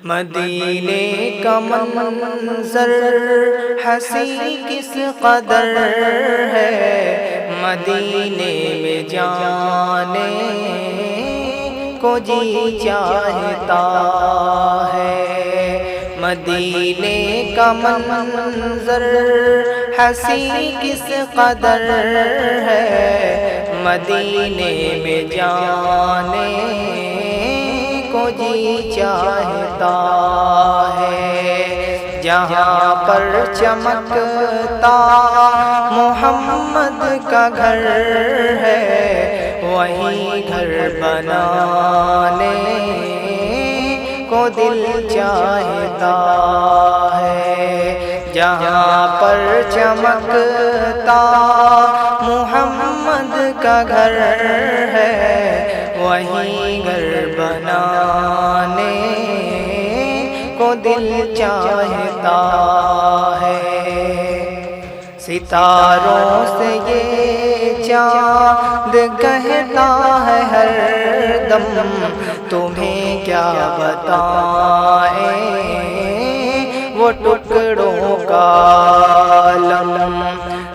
مدینے کا منظر حسین کس قدر ہے، مدینے میں جانے کو جی چاہتا ہے۔ مدینے کا منظر حسین کس قدر ہے، مدینے میں جانے کو جی چاہتا ہے۔ جہاں پر چمکتا محمد کا گھر ہے، وہیں گھر بنانے کو دل چاہتا ہے۔ جہاں پر چمکتا محمد کا گھر ہے، وہیں گھر بنانے کو دل چاہتا ہے۔ ستاروں سے یہ چاند کہتا ہے ہر دم، تمہیں کیا بتائیں وہ ٹکڑوں کا عالم۔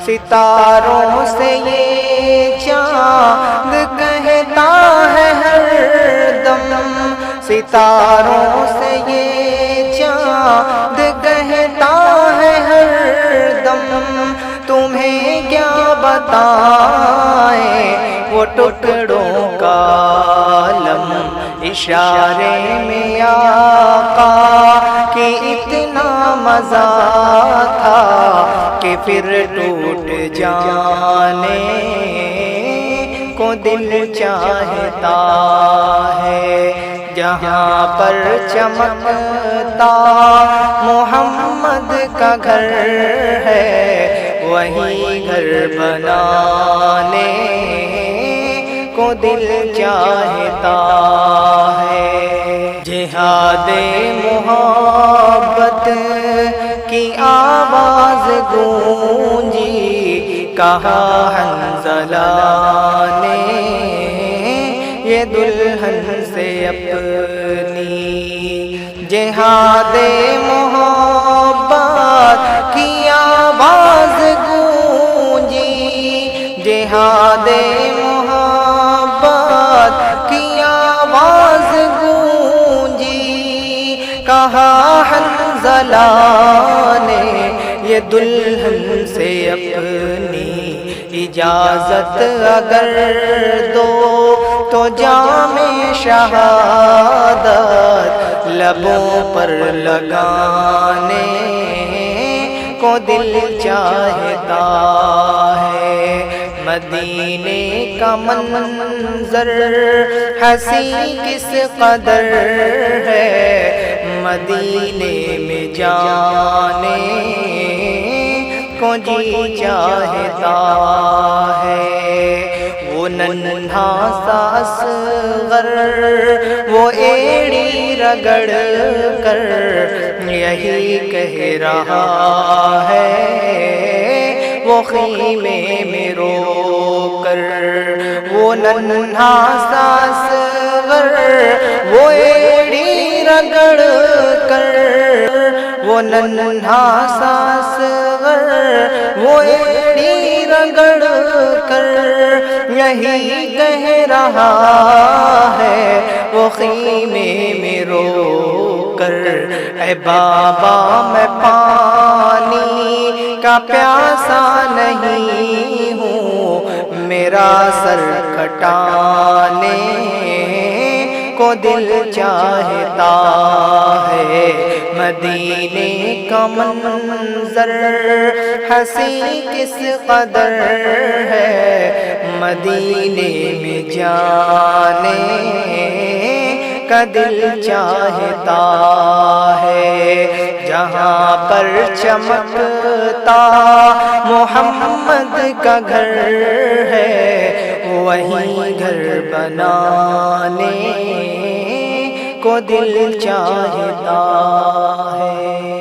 ستاروں سے یہ چاند کہتا ہے ہر دم، ستاروں سے یہ چاند کہتا ہے ہر دم، تمہیں کیا بتائیں وہ ٹکڑوں کا عالم۔ اشارے میں آقا کہ اتنا مزہ تھا کہ پھر ٹوٹ جانے کو دل چاہتا ہے۔ جہاں پر چمکتا محمد کا گھر ہے، وہیں گھر بنانے کو دل چاہتا ہے۔ جہاد محبت کی آواز گونجی، کہا حنظلہ نے یہ دلہن سے اپنی۔ جہاد محبت کی آواز گونجی، جہاد محبت کی آواز گونجی، کہا حنظلہ نے یہ دلہن سے اپنی۔ اجازت اگر دو تو جام شہادت لبوں پر لگانے کو دل چاہتا ہے۔ مدینے کا منظر حسین کس قدر ہے، مدینے میں جانے کو جی چاہتا ہے۔ وہ ننھا سا اصغر وہ ایڑی رگڑ کر یہی کہہ رہا ہے، وہ خیمے میں رو کر۔ وہ ننھا سا اصغر وہ ایڑی رگڑ کر، وہ ننھا سا اصغر وہ ایڑی رگڑ کر یہی کہہ رہا ہے، وہ خیمے میں رو کر۔ اے بابا میں پانی کا پیاسا نہیں ہوں، میرا سر کھٹانے کو دل چاہتا ہے۔ مدینے کا منظر حسین کس قدر ہے، مدینے میں جانے کا دل چاہتا ہے۔ جہاں پر چمکتا محمد کا گھر ہے، وہیں گھر بنانے کو دل چاہتا ہے۔